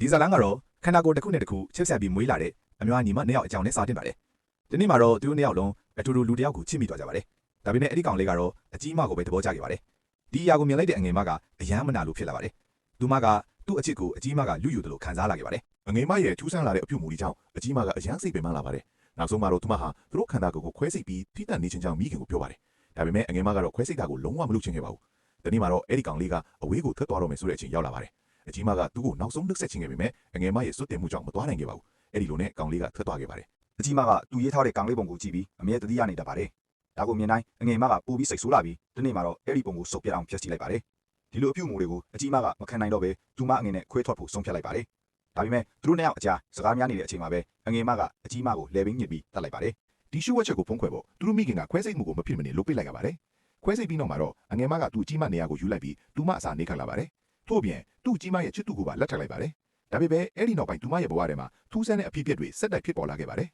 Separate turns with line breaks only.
ဒီဇာလန်ကတော့ခန္ဓာကိုယ်တစ်ခုနဲ့တစ်ခုချစ်ဆက်ပြီးမွေးလာတဲ့အမျိုးညီမနှစ်ယောက်အကြောင်းနဲ့စတင်ပါတယ်။ဒီနေ့မှာတော့သူတို့နှစ်ယောက်လုံးအတူတူလူတစ်ယောက်ကိုချစ်မိသွားကြပါတယ်။ဒါပေမဲ့အဲ့ဒီကောင်လေးကတော့အကြီးမကိုပဲသဘောကျခဲ့ပါတယ်။ဒီအရာကိုမြင်လိုက်တဲ့အငယ်မကအယမ်းမနာလို့ဖြစ်လာပါတယ်။သူမကသူ့အချစ်ကိုအကြီးမကလူယူတယ်လို့ခံစားလာခဲ့ပါတယ်
အငယ်မရဲ့ထူးဆန်းလာတဲ့အပြုအမူတွေကြောင့်အကြီးမကအယမ်းစိတ်ပင်ပန်းလာပါတယ်နောက်ဆုံးမှာတော့သူမဟာသူတို့ခန္ဓာကိုယ်ကိုခွဲစိတ်ပြီးထိတန့်နေခြင်းကြောင့်မိခင်ကိုပြောပါတယ်ဒါပေမဲ့အငယ်မကတော့ခွဲစိတ်တာကိုလုံးဝမလုပ်ချင်ခဲ့ပါဘူးဒီနေ့မှာတော့အဲ့ဒီကောင်လေးကအဝေးကိုထွက်သွားတော့မယ်ဆိုတဲ့အချိန်ရောက်လာပါတယ်အကြီးမကသူ့ကိုနောက်ဆုံးနှုတ်ဆက်ခြင်းခဲ့ပေမဲ့အငယ်မရဲ့စွတ်တင်မှုကြောင့်မသွားနိုင်ခဲ့ပါဘူးအဲ့ဒီလိုနဲ့ကောင်လေးကထွက်သွားခဲ့ပါတယ်
အကြီးမကသူရေးထားတဲ့ကောင်လေးပုံကိုကြည့်ပြီးအမြဲတတိယနေတတ်ပါတယ်ဒါကိုမြင်တိုင်းအငယ်မကပို့ပြီးစိတ်ဆိုးလာပြီးဒီနေ့မှာတော့အဲ့ဒီပုံကိုစုပ်ပြတ်အောင်ဖျက်ဆီးလိုက်ပါတယ်ဒီလိုအပြုအမူတွေကိုအကြီးမကမခံနိုင်တော့ပဲသူမအငယ်နဲ့ခွဲထွက်ဖို့ဆုံးဖြတ်လိုက်ပါတယ်ဒါပေမဲ့သူတို့နှစ်ယောက်အကြားစကားများနေတဲ့အချိန်မှာပဲအငယ်မကအကြီးမကိုလဲပင်းညစ်ပြီးတတ်လိုက်ပါတယ်
ဒီရှုဝက်ချက်ကိုဖုံးခွဲဖို့သူတို့မိခင်ကခွဲစိတ်မှုကိုမဖြစ်မနေလုပ်ပစ်လိုက်ရပါတယ်ခွဲစိတ်ပြီးနောက်မှာတော့အငယ်မကသူ့အကြီးမနေရာကိုယူလိုက်ပြီးသူမအစာနေခံလာပါတယ်ထို့ပြင်သူ့အကြီးမရဲ့ချစ်သူကိုပါလက်ထပ်လိုက်ပါတယ်ဒါပေမဲ့အဲ့ဒီနောက်ပိုင်းသူမရဲ့ဘဝထဲမှာထူးဆန်းတဲ့အဖြစ်အပျက်တွေဆက်တိုက်ဖြစ်ပေါ်လာခဲ့ပါတယ်